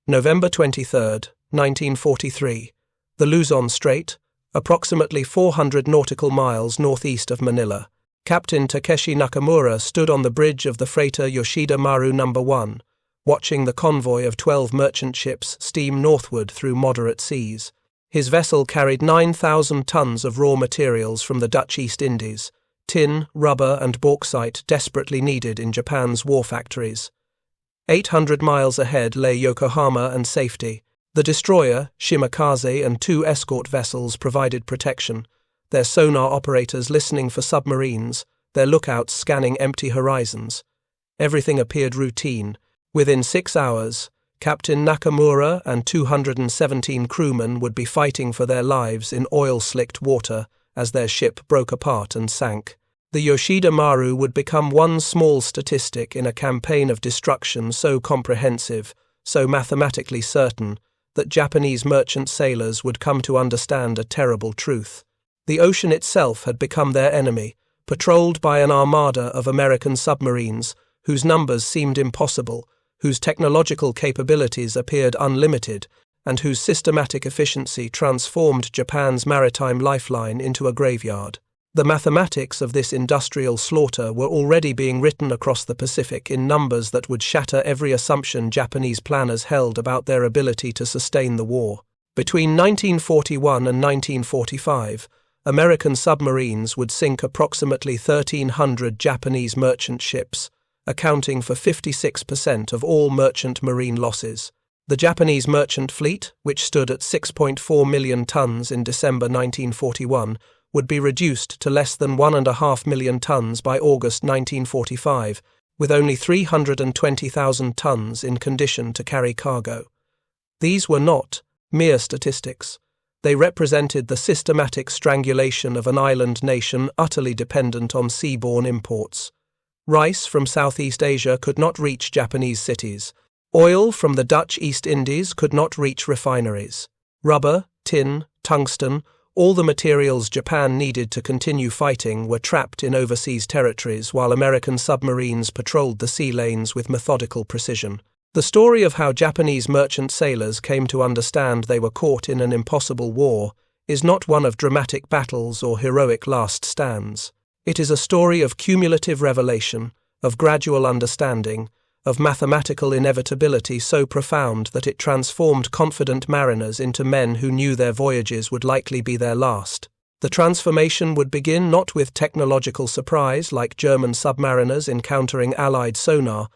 November 23, 1943. The Luzon Strait, approximately 400 nautical miles northeast of Manila. Captain Takeshi Nakamura stood on the bridge of the freighter Yoshida Maru No. 1, watching the convoy of 12 merchant ships steam northward through moderate seas. His vessel carried 9,000 tons of raw materials from the Dutch East Indies, tin, rubber and bauxite desperately needed in Japan's war factories. 800 miles ahead lay Yokohama and safety. The destroyer, Shimakaze, and 2 escort vessels provided protection, their sonar operators listening for submarines, their lookouts scanning empty horizons. Everything appeared routine. Within 6 hours, Captain Nakamura and 217 crewmen would be fighting for their lives in oil-slicked water as their ship broke apart and sank. The Yoshida Maru would become one small statistic in a campaign of destruction so comprehensive, so mathematically certain, that Japanese merchant sailors would come to understand a terrible truth. The ocean itself had become their enemy, patrolled by an armada of American submarines whose numbers seemed impossible, whose technological capabilities appeared unlimited, and whose systematic efficiency transformed Japan's maritime lifeline into a graveyard. The mathematics of this industrial slaughter were already being written across the Pacific in numbers that would shatter every assumption Japanese planners held about their ability to sustain the war. Between 1941 and 1945, American submarines would sink approximately 1,300 Japanese merchant ships, accounting for 56% of all merchant marine losses. The Japanese merchant fleet, which stood at 6.4 million tons in December 1941, would be reduced to less than 1.5 million tons by August 1945, with only 320,000 tons in condition to carry cargo. These were not mere statistics. They represented the systematic strangulation of an island nation utterly dependent on seaborne imports. Rice from Southeast Asia could not reach Japanese cities. Oil from the Dutch East Indies could not reach refineries. Rubber, tin, tungsten, all the materials Japan needed to continue fighting were trapped in overseas territories while American submarines patrolled the sea lanes with methodical precision. The story of how Japanese merchant sailors came to understand they were caught in an impossible war is not one of dramatic battles or heroic last stands. It is a story of cumulative revelation, of gradual understanding, of mathematical inevitability so profound that it transformed confident mariners into men who knew their voyages would likely be their last. The transformation would begin not with technological surprise like German submariners encountering Allied sonar,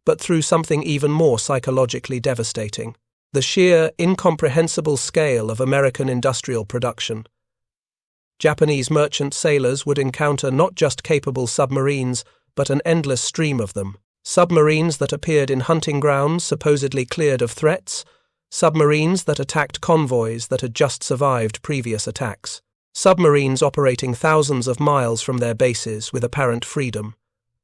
but through something even more psychologically devastating: the sheer, incomprehensible scale of American industrial production. Japanese merchant sailors would encounter not just capable submarines, but an endless stream of them. Submarines that appeared in hunting grounds supposedly cleared of threats, submarines that attacked convoys that had just survived previous attacks, submarines operating thousands of miles from their bases with apparent freedom,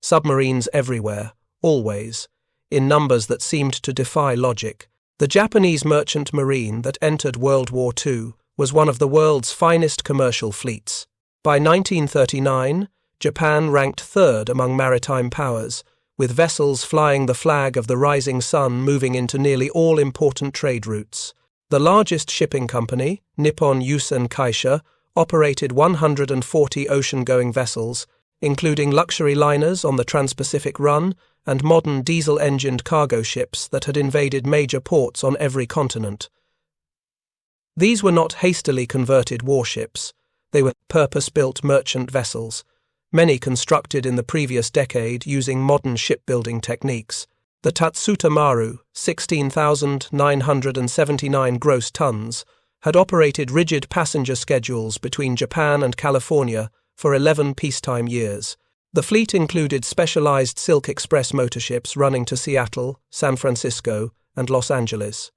submarines everywhere, always, in numbers that seemed to defy logic. The Japanese merchant marine that entered World War II was one of the world's finest commercial fleets. By 1939, Japan ranked third among maritime powers, with vessels flying the flag of the rising sun moving into nearly all important trade routes. The largest shipping company, Nippon Yusen Kaisha, operated 140 ocean-going vessels, including luxury liners on the Trans-Pacific Run and modern diesel-engined cargo ships that had invaded major ports on every continent. These were not hastily converted warships. They were purpose-built merchant vessels, many constructed in the previous decade using modern shipbuilding techniques. The Tatsuta Maru, 16,979 gross tons, had operated rigid passenger schedules between Japan and California for 11 peacetime years. The fleet included specialized Silk Express motorships running to Seattle, San Francisco, and Los Angeles.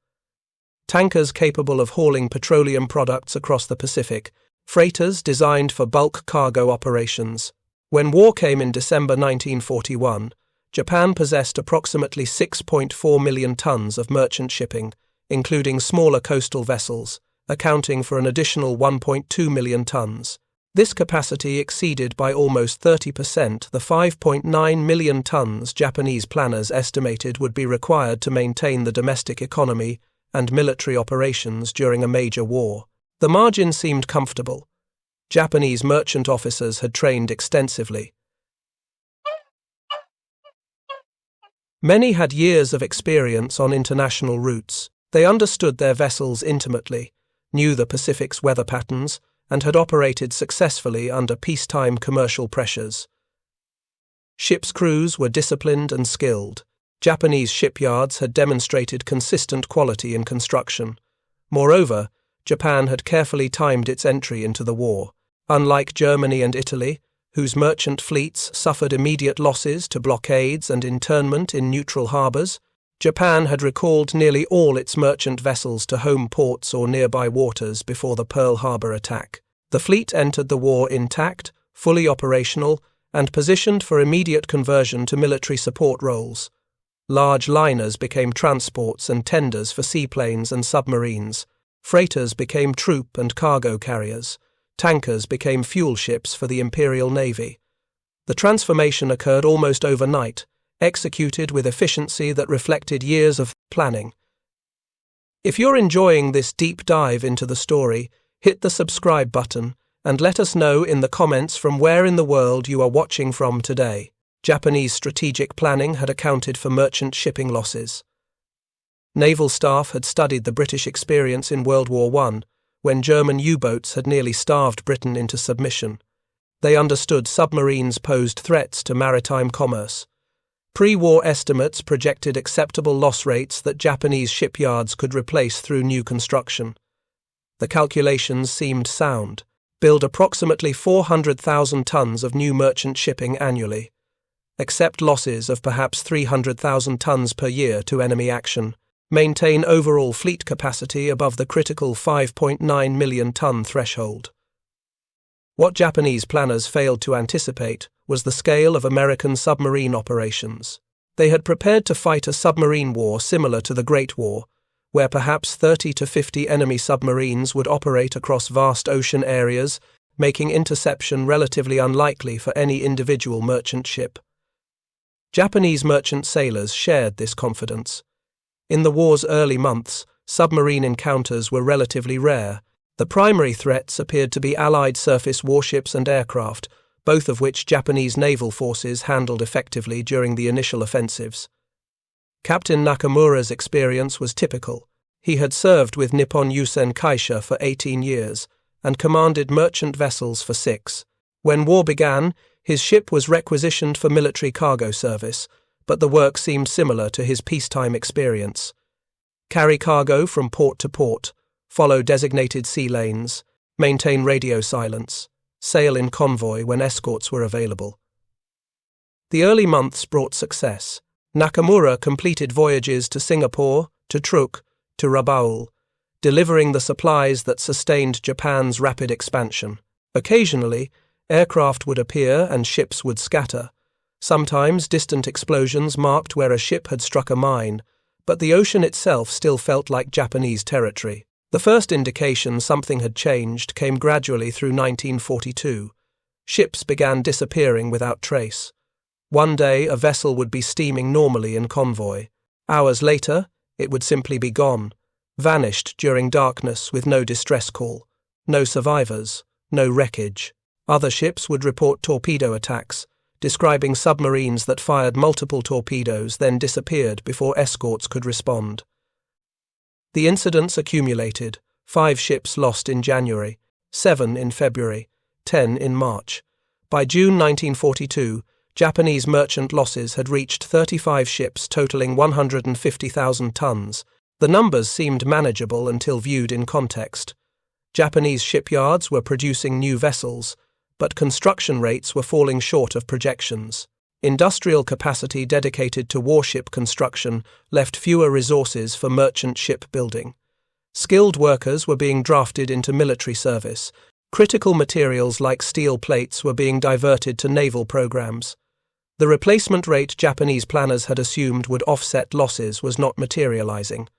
Tankers capable of hauling petroleum products across the Pacific, freighters designed for bulk cargo operations. When war came in December 1941, Japan possessed approximately 6.4 million tons of merchant shipping, including smaller coastal vessels, accounting for an additional 1.2 million tons. This capacity exceeded by almost 30% the 5.9 million tons Japanese planners estimated would be required to maintain the domestic economy and military operations during a major war. The margin seemed comfortable. Japanese merchant officers had trained extensively. Many had years of experience on international routes. They understood their vessels intimately, knew the Pacific's weather patterns, and had operated successfully under peacetime commercial pressures. Ships' crews were disciplined and skilled. Japanese shipyards had demonstrated consistent quality in construction. Moreover, Japan had carefully timed its entry into the war. Unlike Germany and Italy, whose merchant fleets suffered immediate losses to blockades and internment in neutral harbours, Japan had recalled nearly all its merchant vessels to home ports or nearby waters before the Pearl Harbor attack. The fleet entered the war intact, fully operational, and positioned for immediate conversion to military support roles. Large liners became transports and tenders for seaplanes and submarines. Freighters became troop and cargo carriers. Tankers became fuel ships for the Imperial Navy. The transformation occurred almost overnight, executed with efficiency that reflected years of planning. If you're enjoying this deep dive into the story, hit the subscribe button and let us know in the comments from where in the world you are watching from today. Japanese strategic planning had accounted for merchant shipping losses. Naval staff had studied the British experience in World War I, when German U-boats had nearly starved Britain into submission. They understood submarines posed threats to maritime commerce. Pre-war estimates projected acceptable loss rates that Japanese shipyards could replace through new construction. The calculations seemed sound. Build approximately 400,000 tons of new merchant shipping annually. Accept losses of perhaps 300,000 tons per year to enemy action. Maintain overall fleet capacity above the critical 5.9 million ton threshold. What Japanese planners failed to anticipate was the scale of American submarine operations. They had prepared to fight a submarine war similar to the Great War, where perhaps 30 to 50 enemy submarines would operate across vast ocean areas, making interception relatively unlikely for any individual merchant ship. Japanese merchant sailors shared this confidence. In the war's early months, submarine encounters were relatively rare. The primary threats appeared to be Allied surface warships and aircraft, both of which Japanese naval forces handled effectively during the initial offensives. Captain Nakamura's experience was typical. He had served with Nippon Yusen Kaisha for 18 years and commanded merchant vessels for 6. When war began, his ship was requisitioned for military cargo service, but the work seemed similar to his peacetime experience. Carry cargo from port to port, follow designated sea lanes, maintain radio silence, sail in convoy when escorts were available. The early months brought success. Nakamura completed voyages to Singapore, to Truk, to Rabaul, delivering the supplies that sustained Japan's rapid expansion. Occasionally, aircraft would appear and ships would scatter. Sometimes distant explosions marked where a ship had struck a mine, but the ocean itself still felt like Japanese territory. The first indication something had changed came gradually through 1942. Ships began disappearing without trace. One day a vessel would be steaming normally in convoy. Hours later, it would simply be gone, vanished during darkness with no distress call. No survivors, no wreckage. Other ships would report torpedo attacks, describing submarines that fired multiple torpedoes then disappeared before escorts could respond. The incidents accumulated. 5 ships lost in January, 7 in February, 10 in March. By June 1942, Japanese merchant losses had reached 35 ships totaling 150,000 tons. The numbers seemed manageable until viewed in context. Japanese shipyards were producing new vessels, but construction rates were falling short of projections. Industrial capacity dedicated to warship construction left fewer resources for merchant ship building. Skilled workers were being drafted into military service. Critical materials like steel plates were being diverted to naval programs. The replacement rate Japanese planners had assumed would offset losses was not materializing.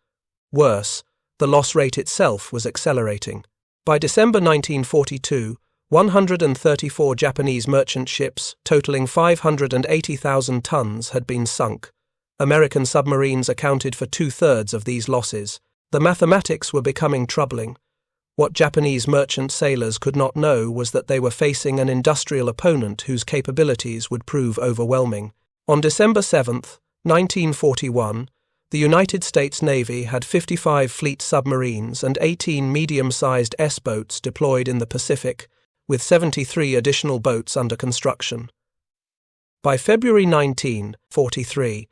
Worse, the loss rate itself was accelerating. By December 1942, 134 Japanese merchant ships, totaling 580,000 tons, had been sunk. American submarines accounted for 2/3 of these losses. The mathematics were becoming troubling. What Japanese merchant sailors could not know was that they were facing an industrial opponent whose capabilities would prove overwhelming. On December 7, 1941, the United States Navy had 55 fleet submarines and 18 medium-sized S-boats deployed in the Pacific, with 73 additional boats under construction. By February 1943,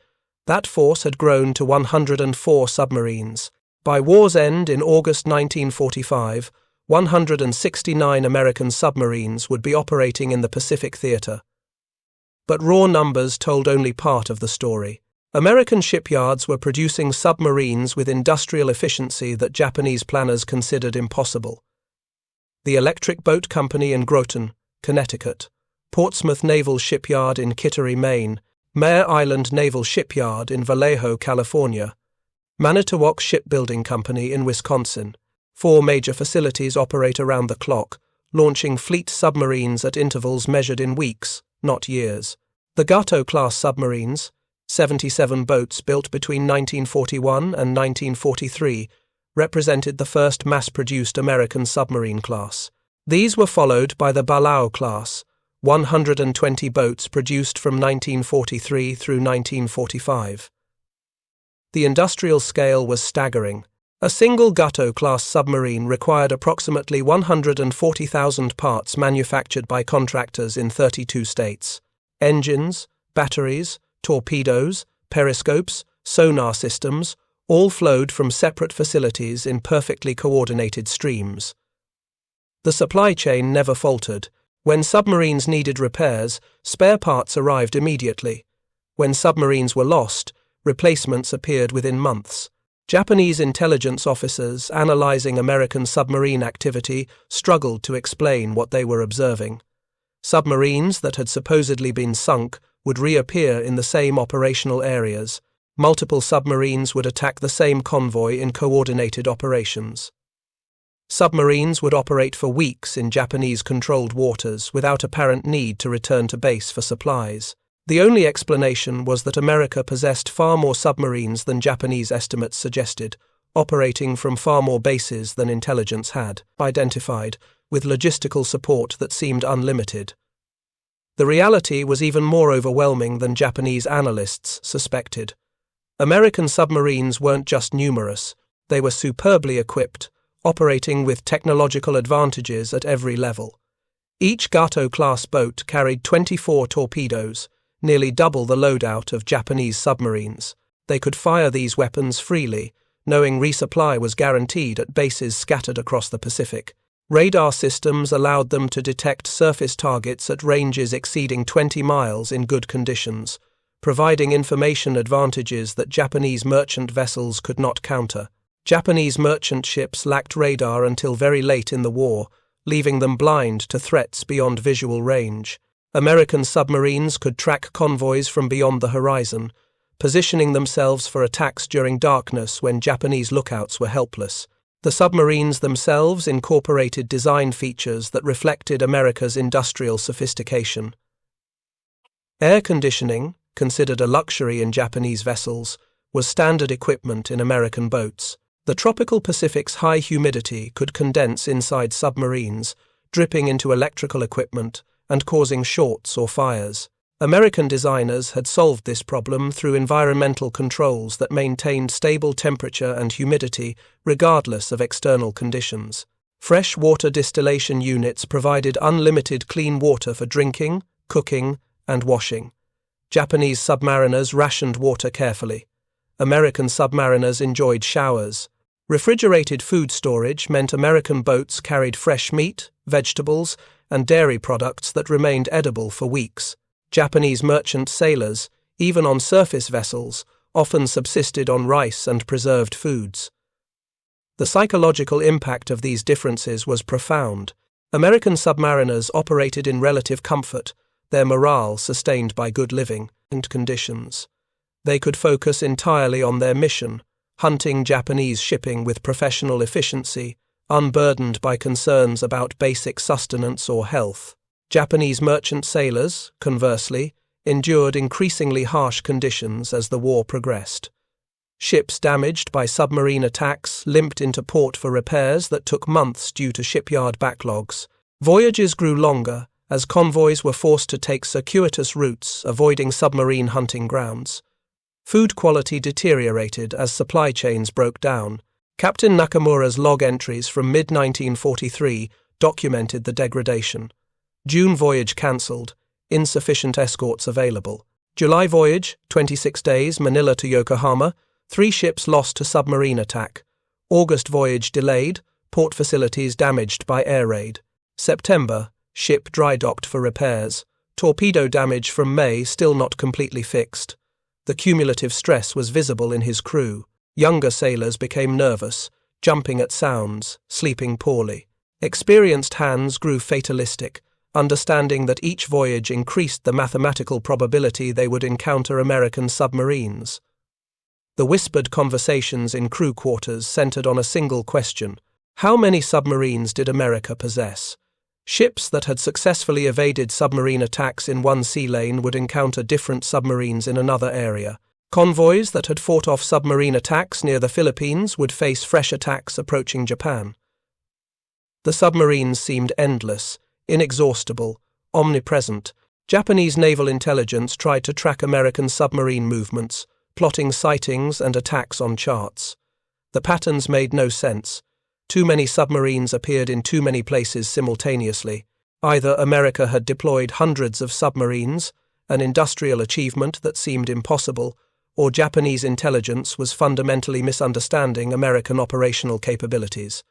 that force had grown to 104 submarines. By war's end in August 1945, 169 American submarines would be operating in the Pacific theater. But raw numbers told only part of the story. American shipyards were producing submarines with industrial efficiency that Japanese planners considered impossible. The Electric Boat Company in Groton, Connecticut, Portsmouth Naval Shipyard in Kittery, Maine, Mare Island Naval Shipyard in Vallejo, California, Manitowoc Shipbuilding Company in Wisconsin. 4 major facilities operate around the clock, launching fleet submarines at intervals measured in weeks, not years. The Gato-class submarines, 77 boats built between 1941 and 1943, represented the first mass-produced American submarine class. These were followed by the Balao class, 120 boats produced from 1943 through 1945. The industrial scale was staggering. A single Gato-class submarine required approximately 140,000 parts manufactured by contractors in 32 states. Engines, batteries, torpedoes, periscopes, sonar systems, all flowed from separate facilities in perfectly coordinated streams. The supply chain never faltered. When submarines needed repairs, spare parts arrived immediately. When submarines were lost, replacements appeared within months. Japanese intelligence officers analyzing American submarine activity struggled to explain what they were observing. Submarines that had supposedly been sunk would reappear in the same operational areas. Multiple submarines would attack the same convoy in coordinated operations. Submarines would operate for weeks in Japanese-controlled waters without apparent need to return to base for supplies. The only explanation was that America possessed far more submarines than Japanese estimates suggested, operating from far more bases than intelligence had identified, with logistical support that seemed unlimited. The reality was even more overwhelming than Japanese analysts suspected. American submarines weren't just numerous, they were superbly equipped, operating with technological advantages at every level. Each Gato-class boat carried 24 torpedoes, nearly double the loadout of Japanese submarines. They could fire these weapons freely, knowing resupply was guaranteed at bases scattered across the Pacific. Radar systems allowed them to detect surface targets at ranges exceeding 20 miles in good conditions, providing information advantages that Japanese merchant vessels could not counter. Japanese merchant ships lacked radar until very late in the war, leaving them blind to threats beyond visual range. American submarines could track convoys from beyond the horizon, positioning themselves for attacks during darkness when Japanese lookouts were helpless. The submarines themselves incorporated design features that reflected America's industrial sophistication. Air conditioning, considered a luxury in Japanese vessels, was standard equipment in American boats. The tropical Pacific's high humidity could condense inside submarines, dripping into electrical equipment and causing shorts or fires. American designers had solved this problem through environmental controls that maintained stable temperature and humidity regardless of external conditions. Fresh water distillation units provided unlimited clean water for drinking, cooking, and washing. Japanese submariners rationed water carefully. American submariners enjoyed showers. Refrigerated food storage meant American boats carried fresh meat, vegetables, and dairy products that remained edible for weeks. Japanese merchant sailors, even on surface vessels, often subsisted on rice and preserved foods. The psychological impact of these differences was profound. American submariners operated in relative comfort, their morale sustained by good living and conditions. They could focus entirely on their mission, hunting Japanese shipping with professional efficiency, unburdened by concerns about basic sustenance or health. Japanese merchant sailors, conversely, endured increasingly harsh conditions as the war progressed. Ships damaged by submarine attacks limped into port for repairs that took months due to shipyard backlogs. Voyages grew longer, as convoys were forced to take circuitous routes, avoiding submarine hunting grounds. Food quality deteriorated as supply chains broke down. Captain Nakamura's log entries from mid-1943 documented the degradation. June voyage cancelled, insufficient escorts available. July voyage, 26 days, Manila to Yokohama, 3 ships lost to submarine attack. August voyage delayed, port facilities damaged by air raid. September, ship dry docked for repairs. Torpedo damage from May still not completely fixed. The cumulative stress was visible in his crew. Younger sailors became nervous, jumping at sounds, sleeping poorly. Experienced hands grew fatalistic, understanding that each voyage increased the mathematical probability they would encounter American submarines. The whispered conversations in crew quarters centered on a single question: how many submarines did America possess? Ships that had successfully evaded submarine attacks in one sea lane would encounter different submarines in another area. Convoys that had fought off submarine attacks near the Philippines would face fresh attacks approaching Japan. The submarines seemed endless, inexhaustible, omnipresent. Japanese naval intelligence tried to track American submarine movements, plotting sightings and attacks on charts. The patterns made no sense. Too many submarines appeared in too many places simultaneously. Either America had deployed hundreds of submarines, an industrial achievement that seemed impossible, or Japanese intelligence was fundamentally misunderstanding American operational capabilities.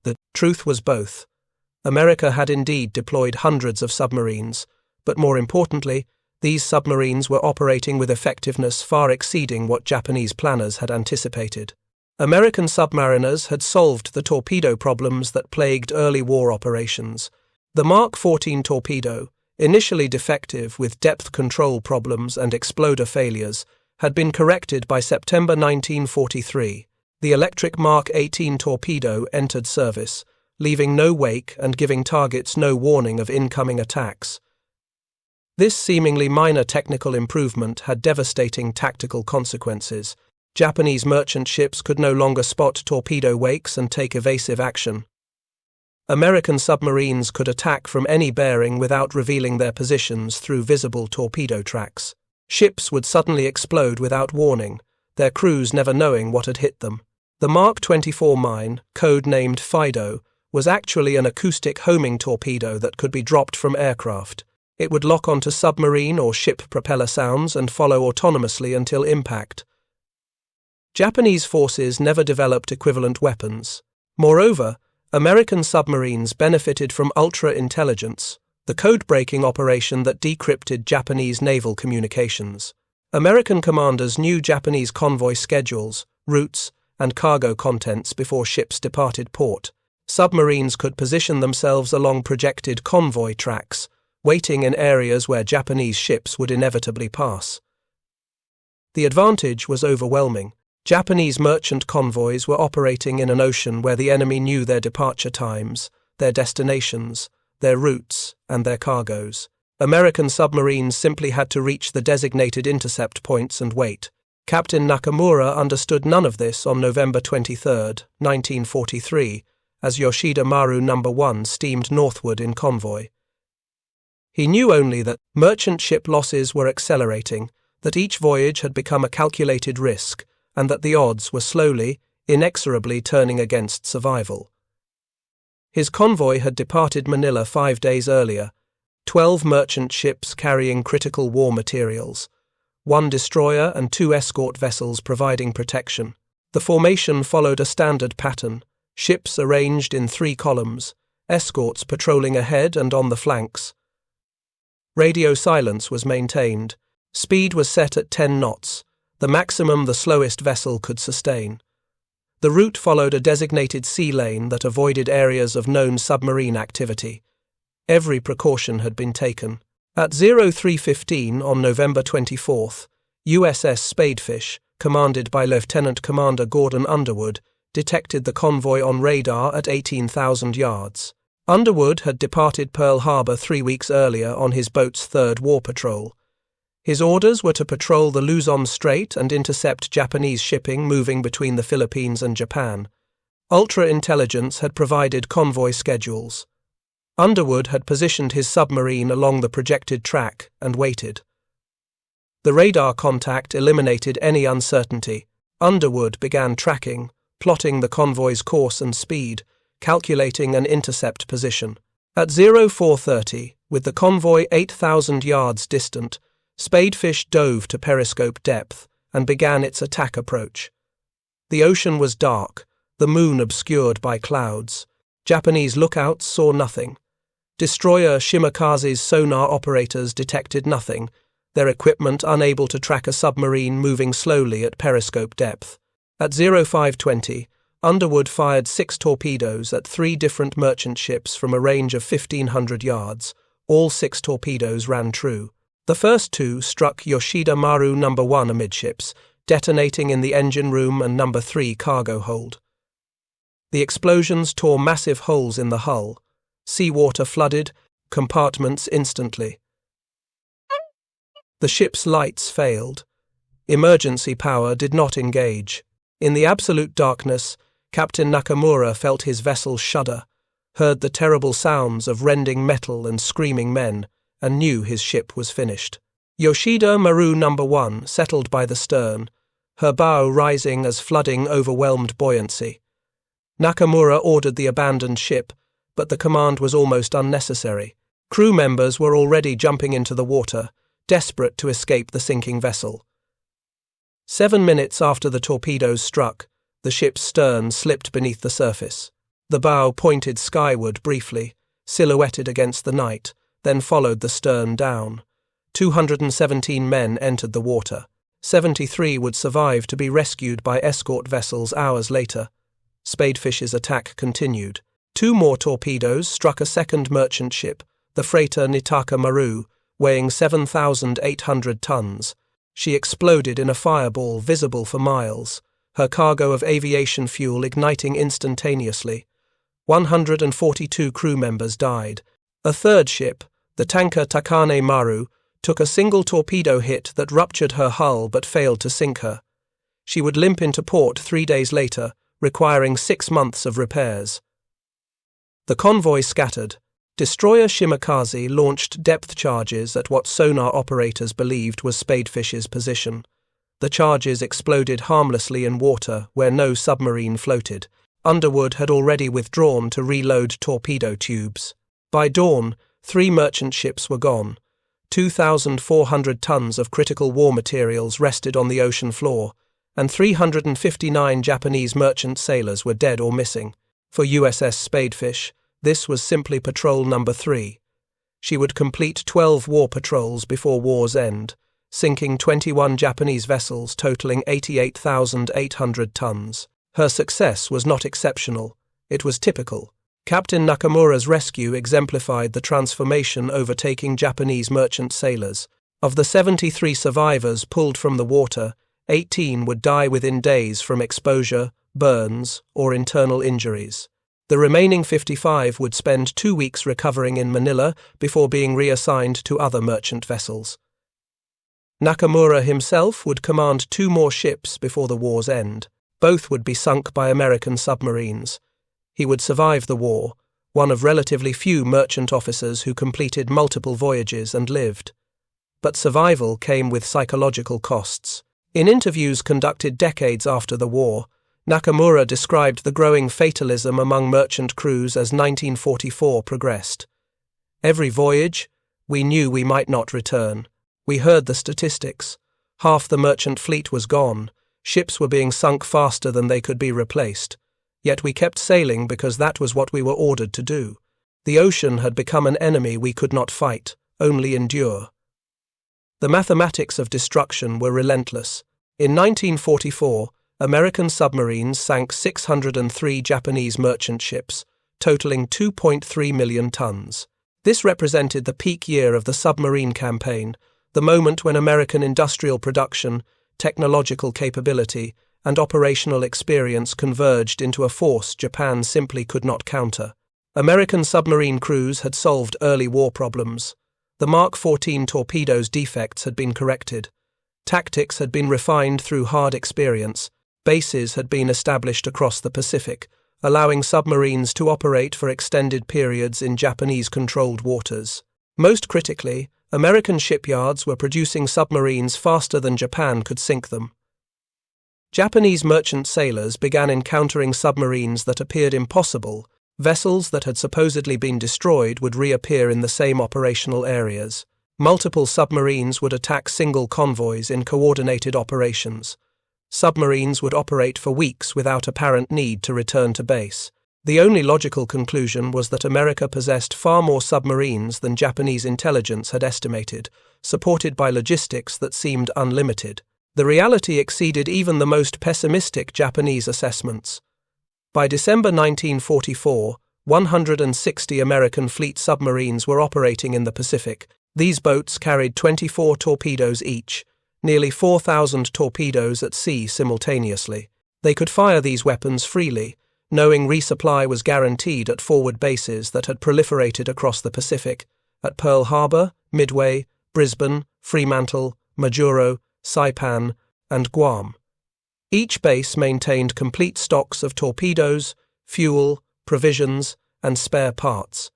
The truth was both. America had indeed deployed hundreds of submarines, but more importantly, these submarines were operating with effectiveness far exceeding what Japanese planners had anticipated. American submariners had solved the torpedo problems that plagued early war operations. The Mark 14 torpedo, initially defective with depth control problems and exploder failures, had been corrected by September 1943. The electric Mark 18 torpedo entered service, leaving no wake and giving targets no warning of incoming attacks. This seemingly minor technical improvement had devastating tactical consequences. Japanese merchant ships could no longer spot torpedo wakes and take evasive action. American submarines could attack from any bearing without revealing their positions through visible torpedo tracks. Ships would suddenly explode without warning, their crews never knowing what had hit them. The Mark 24 mine, code-named Fido, was actually an acoustic homing torpedo that could be dropped from aircraft. It would lock onto submarine or ship propeller sounds and follow autonomously until impact. Japanese forces never developed equivalent weapons. Moreover, American submarines benefited from ultra-intelligence, the code-breaking operation that decrypted Japanese naval communications. American commanders knew Japanese convoy schedules, routes, and cargo contents before ships departed port. Submarines could position themselves along projected convoy tracks, waiting in areas where Japanese ships would inevitably pass. The advantage was overwhelming. Japanese merchant convoys were operating in an ocean where the enemy knew their departure times, their destinations, their routes, and their cargoes. American submarines simply had to reach the designated intercept points and wait. Captain Nakamura understood none of this on November 23, 1943, as Yoshida Maru No. 1 steamed northward in convoy. He knew only that merchant ship losses were accelerating, that each voyage had become a calculated risk, and that the odds were slowly, inexorably turning against survival. His convoy had departed Manila 5 days earlier, 12 merchant ships carrying critical war materials, 1 destroyer and 2 escort vessels providing protection. The formation followed a standard pattern, ships arranged in 3 columns, escorts patrolling ahead and on the flanks. Radio silence was maintained. Speed was set at 10 knots, the maximum the slowest vessel could sustain. The route followed a designated sea lane that avoided areas of known submarine activity. Every precaution had been taken. At 03:15 on November 24th, USS Spadefish, commanded by Lieutenant Commander Gordon Underwood, detected the convoy on radar at 18,000 yards. Underwood had departed Pearl Harbor 3 weeks earlier on his boat's third war patrol. His orders were to patrol the Luzon Strait and intercept Japanese shipping moving between the Philippines and Japan. Ultra-intelligence had provided convoy schedules. Underwood had positioned his submarine along the projected track and waited. The radar contact eliminated any uncertainty. Underwood began tracking, plotting the convoy's course and speed, calculating an intercept position. At 0430, with the convoy 8,000 yards distant, Spadefish dove to periscope depth and began its attack approach. The ocean was dark, the moon obscured by clouds. Japanese lookouts saw nothing. Destroyer Shimakaze's sonar operators detected nothing, their equipment unable to track a submarine moving slowly at periscope depth. At 0520, Underwood fired 6 torpedoes at 3 different merchant ships from a range of 1,500 yards. All 6 torpedoes ran true. The first 2 struck Yoshida Maru No. 1 amidships, detonating in the engine room and No. 3 cargo hold. The explosions tore massive holes in the hull. Seawater flooded compartments instantly. The ship's lights failed. Emergency power did not engage. In the absolute darkness, Captain Nakamura felt his vessel shudder, heard the terrible sounds of rending metal and screaming men, and knew his ship was finished. Yoshida Maru No. 1 settled by the stern, her bow rising as flooding overwhelmed buoyancy. Nakamura ordered the abandoned ship, but the command was almost unnecessary. Crew members were already jumping into the water, desperate to escape the sinking vessel. 7 minutes after the torpedoes struck, the ship's stern slipped beneath the surface. The bow pointed skyward briefly, silhouetted against the night, then followed the stern down. 217 men entered the water. 73 would survive to be rescued by escort vessels hours later. Spadefish's attack continued. 2 more torpedoes struck a second merchant ship, the freighter Nitaka Maru, weighing 7,800 tons. She exploded in a fireball visible for miles, her cargo of aviation fuel igniting instantaneously. 142 crew members died. A third ship, the tanker Takane Maru, took a single torpedo hit that ruptured her hull but failed to sink her. She would limp into port 3 days later, requiring 6 months of repairs. The convoy scattered. Destroyer Shimakaze launched depth charges at what sonar operators believed was Spadefish's position. The charges exploded harmlessly in water where no submarine floated. Underwood had already withdrawn to reload torpedo tubes. By dawn, 3 merchant ships were gone. 2,400 tons of critical war materials rested on the ocean floor, and 359 Japanese merchant sailors were dead or missing. For USS Spadefish, this was simply patrol number 3. She would complete 12 war patrols before war's end, sinking 21 Japanese vessels totaling 88,800 tons. Her success was not exceptional, it was typical. Captain Nakamura's rescue exemplified the transformation overtaking Japanese merchant sailors. Of the 73 survivors pulled from the water, 18 would die within days from exposure, burns, or internal injuries. The remaining 55 would spend 2 weeks recovering in Manila before being reassigned to other merchant vessels. Nakamura himself would command 2 more ships before the war's end. Both would be sunk by American submarines. He would survive the war, one of relatively few merchant officers who completed multiple voyages and lived. But survival came with psychological costs. In interviews conducted decades after the war, Nakamura described the growing fatalism among merchant crews as 1944 progressed. Every voyage, we knew we might not return. We heard the statistics. Half the merchant fleet was gone. Ships were being sunk faster than they could be replaced. Yet we kept sailing because that was what we were ordered to do. The ocean had become an enemy we could not fight, only endure. The mathematics of destruction were relentless. In 1944, American submarines sank 603 Japanese merchant ships, totaling 2.3 million tons. This represented the peak year of the submarine campaign, the moment when American industrial production, technological capability, and operational experience converged into a force Japan simply could not counter. American submarine crews had solved early war problems. The Mark 14 torpedoes' defects had been corrected. Tactics had been refined through hard experience. Bases had been established across the Pacific, allowing submarines to operate for extended periods in Japanese-controlled waters. Most critically, American shipyards were producing submarines faster than Japan could sink them. Japanese merchant sailors began encountering submarines that appeared impossible. Vessels that had supposedly been destroyed would reappear in the same operational areas. Multiple submarines would attack single convoys in coordinated operations. Submarines would operate for weeks without apparent need to return to base. The only logical conclusion was that America possessed far more submarines than Japanese intelligence had estimated, supported by logistics that seemed unlimited. The reality exceeded even the most pessimistic Japanese assessments. By December 1944, 160 American fleet submarines were operating in the Pacific. These boats carried 24 torpedoes each, nearly 4,000 torpedoes at sea simultaneously. They could fire these weapons freely, knowing resupply was guaranteed at forward bases that had proliferated across the Pacific, at Pearl Harbor, Midway, Brisbane, Fremantle, Majuro, Saipan, and Guam. Each base maintained complete stocks of torpedoes, fuel, provisions, and spare parts.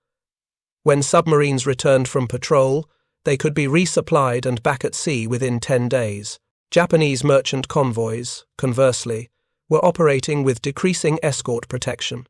When submarines returned from patrol, they could be resupplied and back at sea within 10 days. Japanese merchant convoys, conversely, were operating with decreasing escort protection.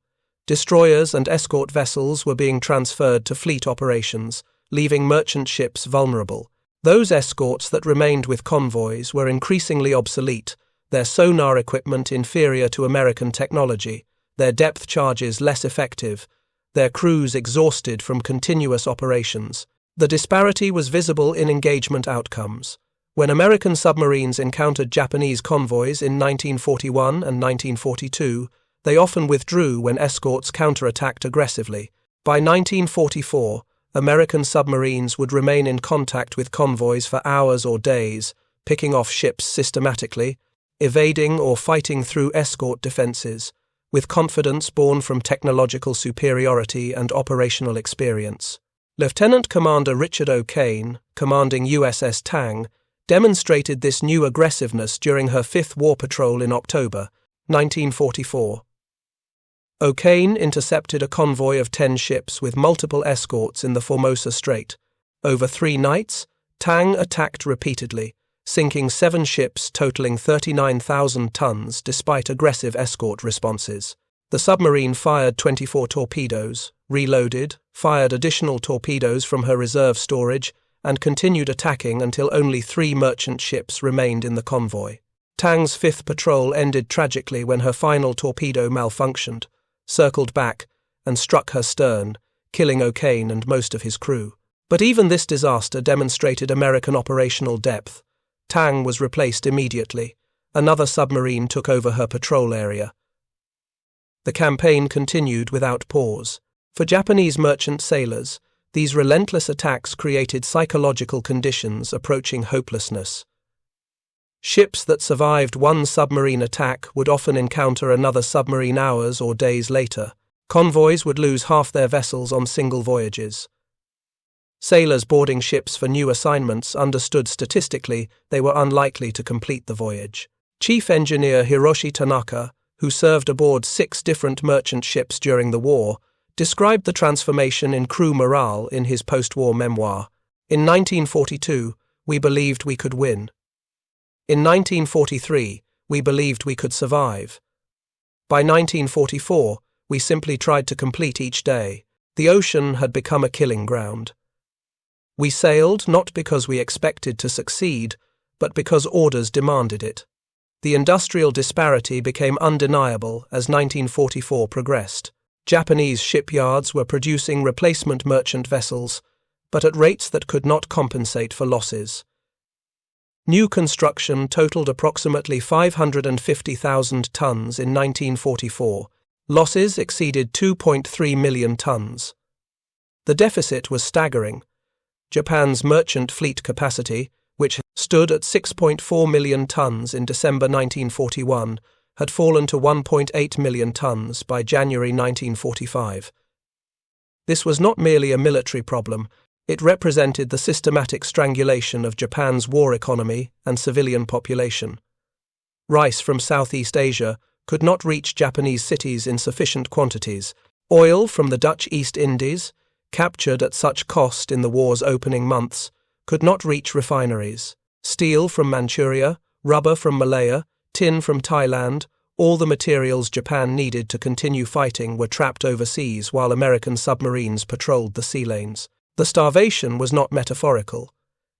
Destroyers and escort vessels were being transferred to fleet operations, leaving merchant ships vulnerable. Those escorts that remained with convoys were increasingly obsolete, their sonar equipment inferior to American technology, their depth charges less effective, their crews exhausted from continuous operations. The disparity was visible in engagement outcomes. When American submarines encountered Japanese convoys in 1941 and 1942, they often withdrew when escorts counterattacked aggressively. By 1944, American submarines would remain in contact with convoys for hours or days, picking off ships systematically, evading or fighting through escort defenses, with confidence born from technological superiority and operational experience. Lieutenant Commander Richard O'Kane, commanding USS Tang, demonstrated this new aggressiveness during her 5th war patrol in October 1944. O'Kane intercepted a convoy of 10 ships with multiple escorts in the Formosa Strait. Over 3 nights, Tang attacked repeatedly, sinking 7 ships totaling 39,000 tons despite aggressive escort responses. The submarine fired 24 torpedoes, reloaded, fired additional torpedoes from her reserve storage, and continued attacking until only 3 merchant ships remained in the convoy. Tang's 5th patrol ended tragically when her final torpedo malfunctioned, circled back, and struck her stern, killing O'Kane and most of his crew. But even this disaster demonstrated American operational depth. Tang was replaced immediately. Another submarine took over her patrol area. The campaign continued without pause. For Japanese merchant sailors, these relentless attacks created psychological conditions approaching hopelessness. Ships that survived one submarine attack would often encounter another submarine hours or days later. Convoys would lose half their vessels on single voyages. Sailors boarding ships for new assignments understood statistically they were unlikely to complete the voyage. Chief Engineer Hiroshi Tanaka, who served aboard 6 different merchant ships during the war, described the transformation in crew morale in his post-war memoir. In 1942, we believed we could win. In 1943, we believed we could survive. By 1944, we simply tried to complete each day. The ocean had become a killing ground. We sailed not because we expected to succeed, but because orders demanded it. The industrial disparity became undeniable as 1944 progressed. Japanese shipyards were producing replacement merchant vessels, but at rates that could not compensate for losses. New construction totaled approximately 550,000 tons in 1944. Losses exceeded 2.3 million tons. The deficit was staggering. Japan's merchant fleet capacity, which stood at 6.4 million tons in December 1941, had fallen to 1.8 million tons by January 1945. This was not merely a military problem, it represented the systematic strangulation of Japan's war economy and civilian population. Rice from Southeast Asia could not reach Japanese cities in sufficient quantities. Oil from the Dutch East Indies, captured at such cost in the war's opening months, could not reach refineries. Steel from Manchuria, rubber from Malaya, tin from Thailand, all the materials Japan needed to continue fighting were trapped overseas while American submarines patrolled the sea lanes. The starvation was not metaphorical.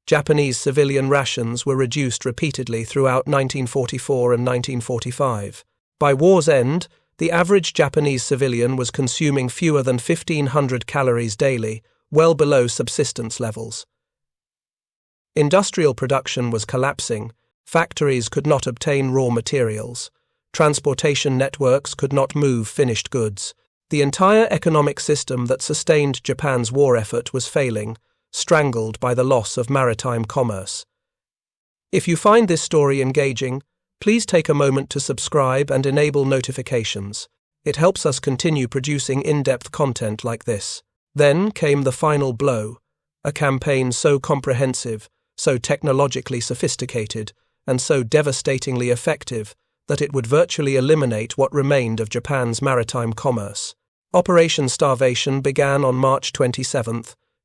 Japanese civilian rations were reduced repeatedly throughout 1944 and 1945. By war's end, the average Japanese civilian was consuming fewer than 1,500 calories daily, well below subsistence levels. Industrial production was collapsing, factories could not obtain raw materials, transportation networks could not move finished goods. The entire economic system that sustained Japan's war effort was failing, strangled by the loss of maritime commerce. If you find this story engaging, please take a moment to subscribe and enable notifications. It helps us continue producing in-depth content like this. Then came the final blow, a campaign so comprehensive, so technologically sophisticated, and so devastatingly effective that it would virtually eliminate what remained of Japan's maritime commerce. Operation Starvation began on March 27,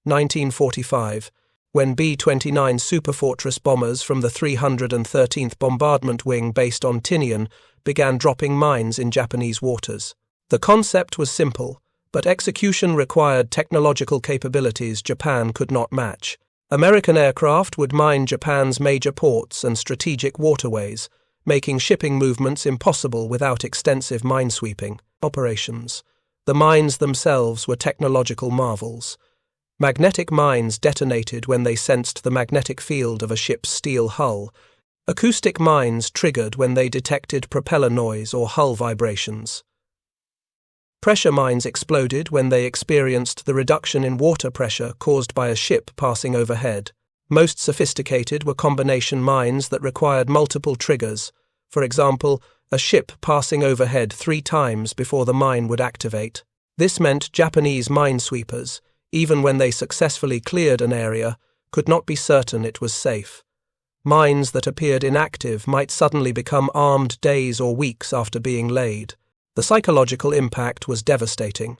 1945, when B-29 Superfortress bombers from the 313th Bombardment Wing based on Tinian began dropping mines in Japanese waters. The concept was simple, but execution required technological capabilities Japan could not match. American aircraft would mine Japan's major ports and strategic waterways, making shipping movements impossible without extensive minesweeping operations. The mines themselves were technological marvels. Magnetic mines detonated when they sensed the magnetic field of a ship's steel hull. Acoustic mines triggered when they detected propeller noise or hull vibrations. Pressure mines exploded when they experienced the reduction in water pressure caused by a ship passing overhead. Most sophisticated were combination mines that required multiple triggers. For example, a ship passing overhead 3 times before the mine would activate. This meant Japanese minesweepers, even when they successfully cleared an area, could not be certain it was safe. Mines that appeared inactive might suddenly become armed days or weeks after being laid. The psychological impact was devastating.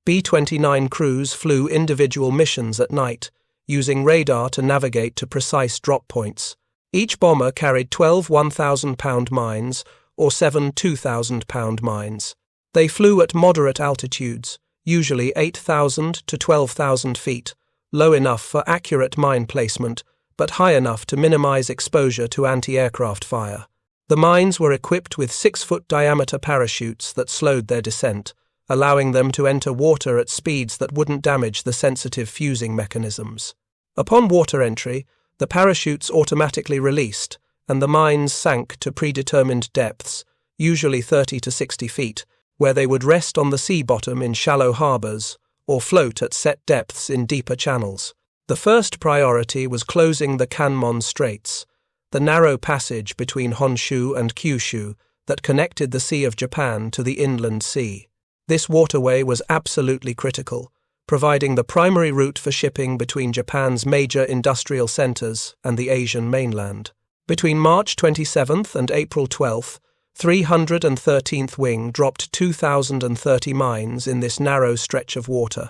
B-29 crews flew individual missions at night, using radar to navigate to precise drop points. Each bomber carried 12 1,000-pound mines or 7 2,000-pound mines. They flew at moderate altitudes, usually 8,000 to 12,000 feet, low enough for accurate mine placement, but high enough to minimize exposure to anti-aircraft fire. The mines were equipped with 6-foot diameter parachutes that slowed their descent, allowing them to enter water at speeds that wouldn't damage the sensitive fusing mechanisms. Upon water entry, the parachutes automatically released, and the mines sank to predetermined depths, usually 30 to 60 feet, where they would rest on the sea bottom in shallow harbors or float at set depths in deeper channels. The first priority was closing the Kanmon Straits, the narrow passage between Honshu and Kyushu that connected the Sea of Japan to the Inland Sea. This waterway was absolutely critical, providing the primary route for shipping between Japan's major industrial centers and the Asian mainland. Between March 27th and April 12th, 313th Wing dropped 2,030 mines in this narrow stretch of water.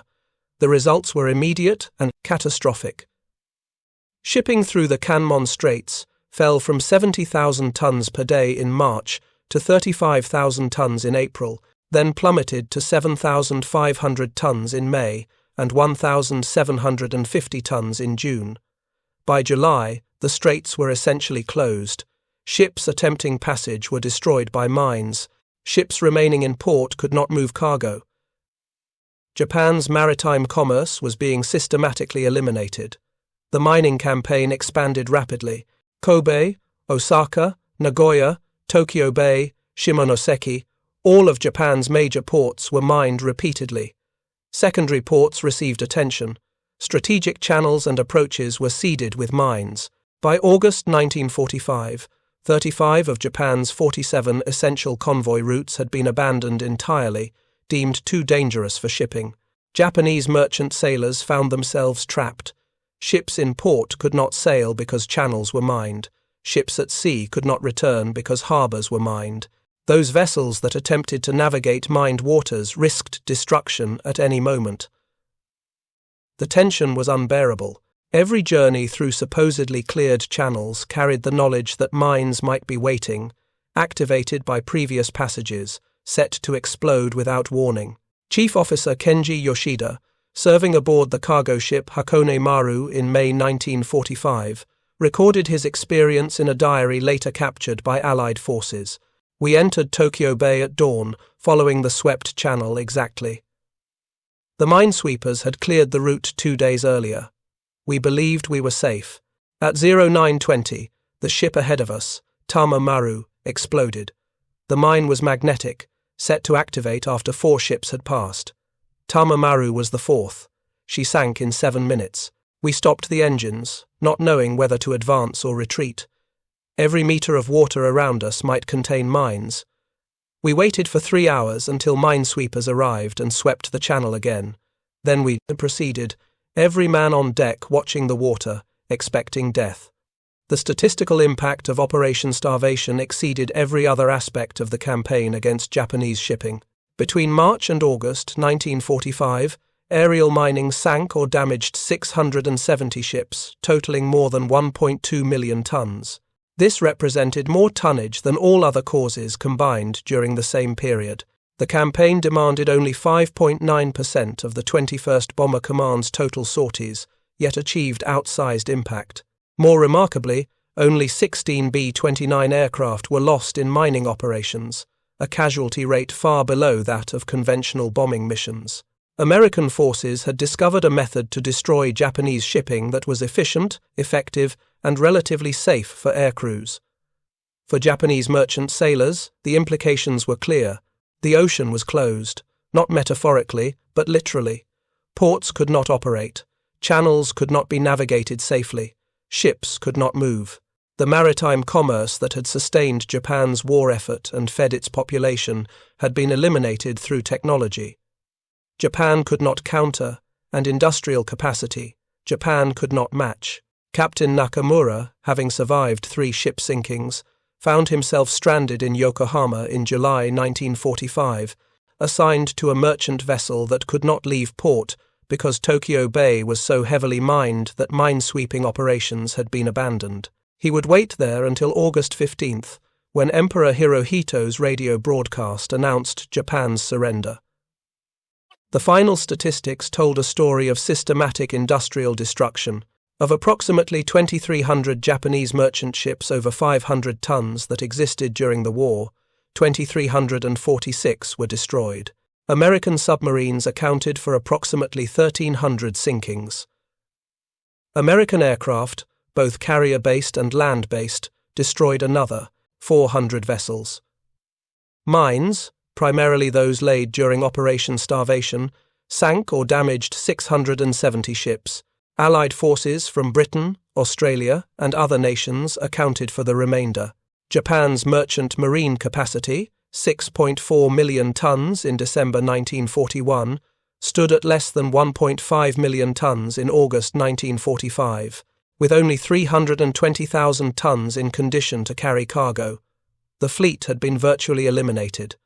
The results were immediate and catastrophic. Shipping through the Kanmon Straits fell from 70,000 tons per day in March to 35,000 tons in April, then plummeted to 7,500 tons in May and 1,750 tons in June. By July, the straits were essentially closed. Ships attempting passage were destroyed by mines. Ships remaining in port could not move cargo. Japan's maritime commerce was being systematically eliminated. The mining campaign expanded rapidly. Kobe, Osaka, Nagoya, Tokyo Bay, Shimonoseki, all of Japan's major ports were mined repeatedly. Secondary ports received attention. Strategic channels and approaches were seeded with mines. By August 1945, 35 of Japan's 47 essential convoy routes had been abandoned entirely, deemed too dangerous for shipping. Japanese merchant sailors found themselves trapped. Ships in port could not sail because channels were mined. Ships at sea could not return because harbours were mined. Those vessels that attempted to navigate mined waters risked destruction at any moment. The tension was unbearable. Every journey through supposedly cleared channels carried the knowledge that mines might be waiting, activated by previous passages, set to explode without warning. Chief Officer Kenji Yoshida, serving aboard the cargo ship Hakone Maru in May 1945, recorded his experience in a diary later captured by Allied forces. "We entered Tokyo Bay at dawn, following the swept channel exactly. The minesweepers had cleared the route 2 days earlier. We believed we were safe. At 0920, the ship ahead of us, Tama Maru, exploded. The mine was magnetic, set to activate after 4 ships had passed. Tama Maru was the 4th. She sank in 7 minutes. We stopped the engines, not knowing whether to advance or retreat. Every meter of water around us might contain mines. We waited for 3 hours until minesweepers arrived and swept the channel again. Then we proceeded, every man on deck watching the water, expecting death. The statistical impact of Operation Starvation exceeded every other aspect of the campaign against Japanese shipping. Between March and August 1945, aerial mining sank or damaged 670 ships, totaling more than 1.2 million tons. This represented more tonnage than all other causes combined during the same period. The campaign demanded only 5.9% of the 21st Bomber Command's total sorties, yet achieved outsized impact. More remarkably, only 16 B-29 aircraft were lost in mining operations, a casualty rate far below that of conventional bombing missions. American forces had discovered a method to destroy Japanese shipping that was efficient, effective, and relatively safe for aircrews. For Japanese merchant sailors, the implications were clear. The ocean was closed, not metaphorically, but literally. Ports could not operate. Channels could not be navigated safely. Ships could not move. The maritime commerce that had sustained Japan's war effort and fed its population had been eliminated through technology. Japan could not counter, and industrial capacity, Japan could not match. Captain Nakamura, having survived 3 ship sinkings, found himself stranded in Yokohama in July 1945, assigned to a merchant vessel that could not leave port because Tokyo Bay was so heavily mined that minesweeping operations had been abandoned. He would wait there until August 15th, when Emperor Hirohito's radio broadcast announced Japan's surrender. The final statistics told a story of systematic industrial destruction. Of approximately 2,300 Japanese merchant ships over 500 tons that existed during the war, 2,346 were destroyed. American submarines accounted for approximately 1,300 sinkings. American aircraft, both carrier-based and land-based, destroyed another, 400 vessels. Mines, primarily those laid during Operation Starvation, sank or damaged 670 ships. Allied forces from Britain, Australia, and other nations accounted for the remainder. Japan's merchant marine capacity, 6.4 million tons in December 1941, stood at less than 1.5 million tons in August 1945, with only 320,000 tons in condition to carry cargo. The fleet had been virtually eliminated.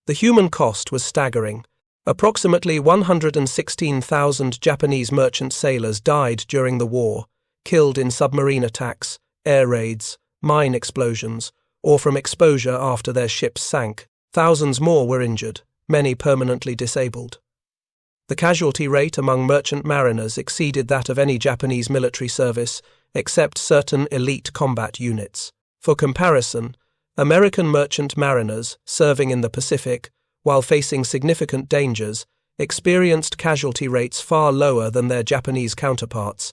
The human cost was staggering. Approximately 116,000 Japanese merchant sailors died during the war, killed in submarine attacks, air raids, mine explosions, or from exposure after their ships sank. Thousands more were injured, many permanently disabled. The casualty rate among merchant mariners exceeded that of any Japanese military service, except certain elite combat units. For comparison, American merchant mariners serving in the Pacific, while facing significant dangers, experienced casualty rates far lower than their Japanese counterparts,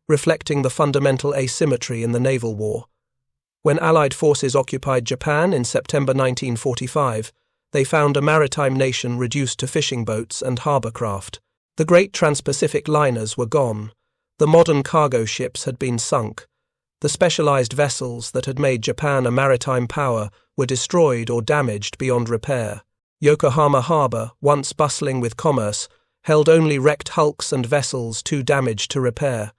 reflecting the fundamental asymmetry in the naval war. When Allied forces occupied Japan in September 1945, they found a maritime nation reduced to fishing boats and harbour craft. The great trans-Pacific liners were gone. The modern cargo ships had been sunk. The specialized vessels that had made Japan a maritime power were destroyed or damaged beyond repair. Yokohama Harbor, once bustling with commerce, held only wrecked hulks and vessels too damaged to repair.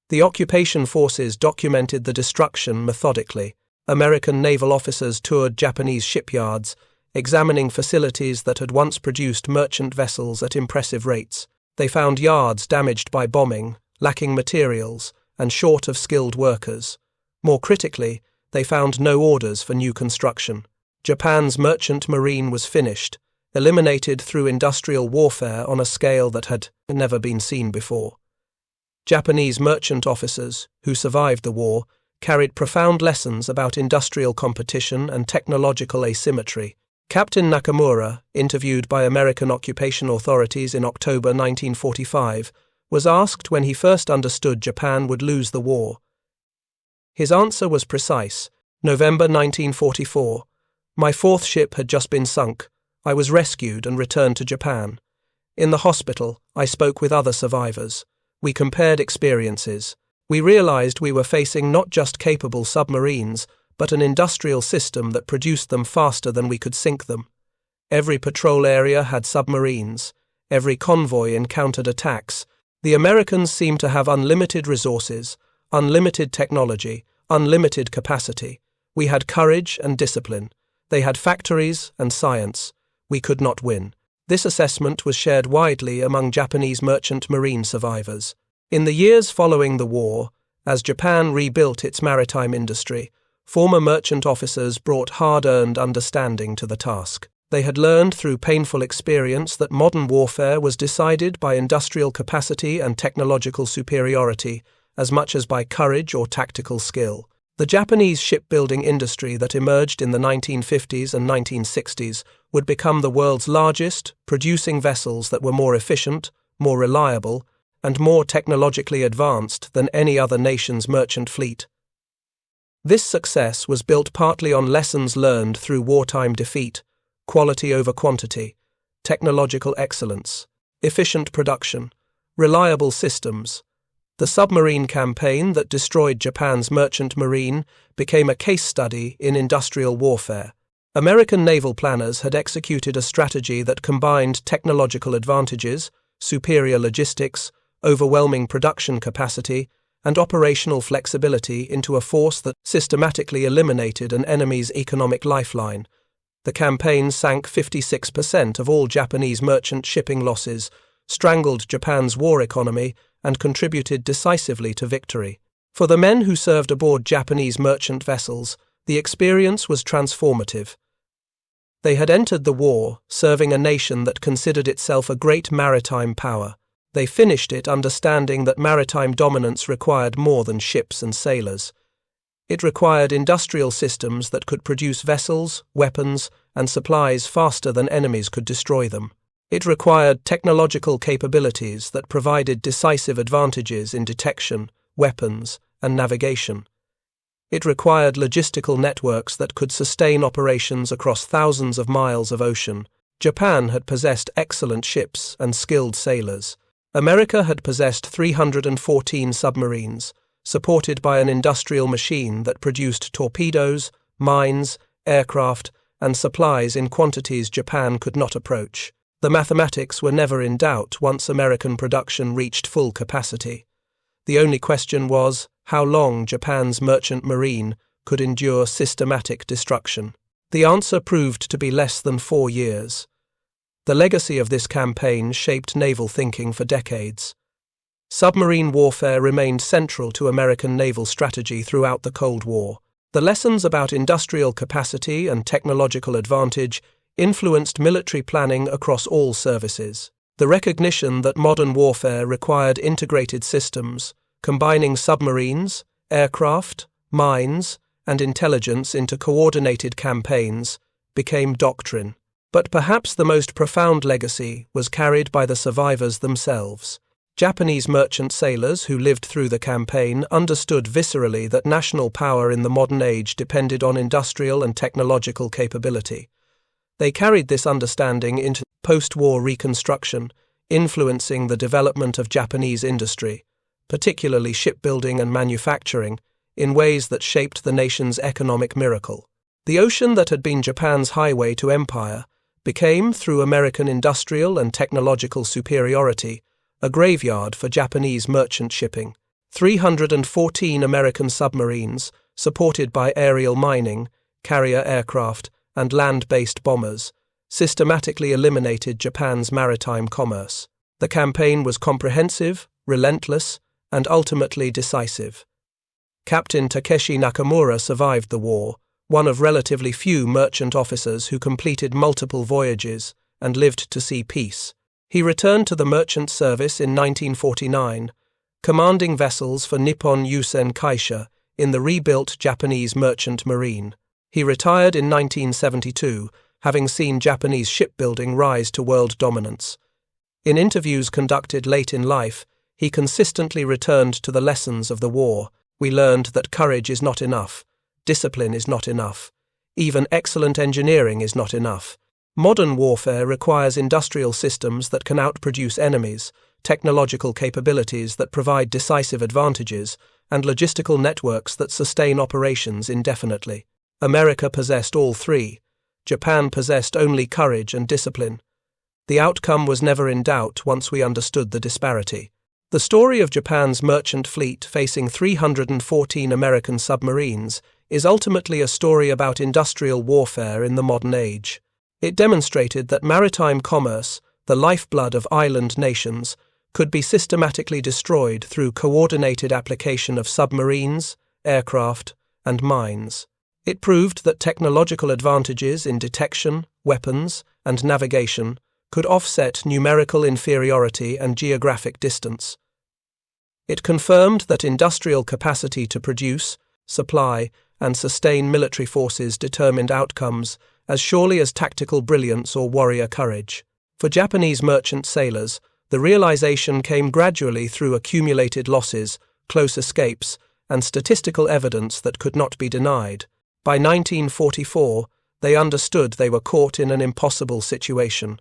The occupation forces documented the destruction methodically. American naval officers toured Japanese shipyards, examining facilities that had once produced merchant vessels at impressive rates. They found yards damaged by bombing, lacking materials, and short of skilled workers. More critically, they found no orders for new construction. Japan's merchant marine was finished, eliminated through industrial warfare on a scale that had never been seen before. Japanese merchant officers, who survived the war, carried profound lessons about industrial competition and technological asymmetry. Captain Nakamura, interviewed by American occupation authorities in October 1945, was asked when he first understood Japan would lose the war. His answer was precise. November 1944. My fourth ship had just been sunk. I was rescued and returned to Japan. In the hospital, I spoke with other survivors. We compared experiences. We realized we were facing not just capable submarines, but an industrial system that produced them faster than we could sink them. Every patrol area had submarines. Every convoy encountered attacks. The Americans seemed to have unlimited resources, unlimited technology, unlimited capacity. We had courage and discipline. They had factories and science. We could not win. This assessment was shared widely among Japanese merchant marine survivors. In the years following the war, as Japan rebuilt its maritime industry, former merchant officers brought hard-earned understanding to the task. They had learned through painful experience that modern warfare was decided by industrial capacity and technological superiority, as much as by courage or tactical skill. The Japanese shipbuilding industry that emerged in the 1950s and 1960s would become the world's largest, producing vessels that were more efficient, more reliable, and more technologically advanced than any other nation's merchant fleet. This success was built partly on lessons learned through wartime defeat: quality over quantity, technological excellence, efficient production, reliable systems. The submarine campaign that destroyed Japan's merchant marine became a case study in industrial warfare. American naval planners had executed a strategy that combined technological advantages, superior logistics, overwhelming production capacity, and operational flexibility into a force that systematically eliminated an enemy's economic lifeline. The campaign sank 56% of all Japanese merchant shipping losses, strangled Japan's war economy, and contributed decisively to victory. For the men who served aboard Japanese merchant vessels, the experience was transformative. They had entered the war serving a nation that considered itself a great maritime power. They finished it understanding that maritime dominance required more than ships and sailors. It required industrial systems that could produce vessels, weapons, and supplies faster than enemies could destroy them. It required technological capabilities that provided decisive advantages in detection, weapons, and navigation. It required logistical networks that could sustain operations across thousands of miles of ocean. Japan had possessed excellent ships and skilled sailors. America had possessed 314 submarines, supported by an industrial machine that produced torpedoes, mines, aircraft, and supplies in quantities Japan could not approach. The mathematics were never in doubt once American production reached full capacity. The only question was how long Japan's merchant marine could endure systematic destruction. The answer proved to be less than 4 years. The legacy of this campaign shaped naval thinking for decades. Submarine warfare remained central to American naval strategy throughout the Cold War. The lessons about industrial capacity and technological advantage influenced military planning across all services. The recognition that modern warfare required integrated systems, combining submarines, aircraft, mines, and intelligence into coordinated campaigns, became doctrine. But perhaps the most profound legacy was carried by the survivors themselves. Japanese merchant sailors who lived through the campaign understood viscerally that national power in the modern age depended on industrial and technological capability. They carried this understanding into post-war reconstruction, influencing the development of Japanese industry, particularly shipbuilding and manufacturing, in ways that shaped the nation's economic miracle. The ocean that had been Japan's highway to empire became, through American industrial and technological superiority, a graveyard for Japanese merchant shipping. 314 American submarines, supported by aerial mining, carrier aircraft, and land-based bombers, systematically eliminated Japan's maritime commerce. The campaign was comprehensive, relentless, and ultimately decisive. Captain Takeshi Nakamura survived the war, one of relatively few merchant officers who completed multiple voyages and lived to see peace. He returned to the merchant service in 1949, commanding vessels for Nippon Yusen Kaisha in the rebuilt Japanese merchant marine. He retired in 1972, having seen Japanese shipbuilding rise to world dominance. In interviews conducted late in life, he consistently returned to the lessons of the war. We learned that courage is not enough, discipline is not enough, even excellent engineering is not enough. Modern warfare requires industrial systems that can outproduce enemies, technological capabilities that provide decisive advantages, and logistical networks that sustain operations indefinitely. America possessed all three. Japan possessed only courage and discipline. The outcome was never in doubt once we understood the disparity. The story of Japan's merchant fleet facing 314 American submarines is ultimately a story about industrial warfare in the modern age. It demonstrated that maritime commerce, the lifeblood of island nations, could be systematically destroyed through coordinated application of submarines, aircraft, and mines. It proved that technological advantages in detection, weapons, and navigation could offset numerical inferiority and geographic distance. It confirmed that industrial capacity to produce, supply, and sustain military forces determined outcomes as surely as tactical brilliance or warrior courage. For Japanese merchant sailors, the realization came gradually through accumulated losses, close escapes, and statistical evidence that could not be denied. By 1944, they understood they were caught in an impossible situation.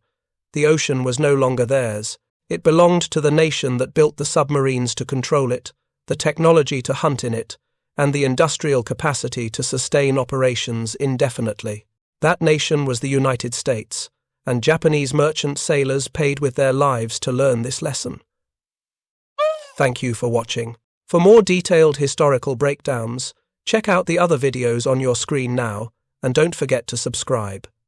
The ocean was no longer theirs. It belonged to the nation that built the submarines to control it, the technology to hunt in it, and the industrial capacity to sustain operations indefinitely. That nation was the United States, and Japanese merchant sailors paid with their lives to learn this lesson. Thank you for watching. For more detailed historical breakdowns, check out the other videos on your screen now, and don't forget to subscribe.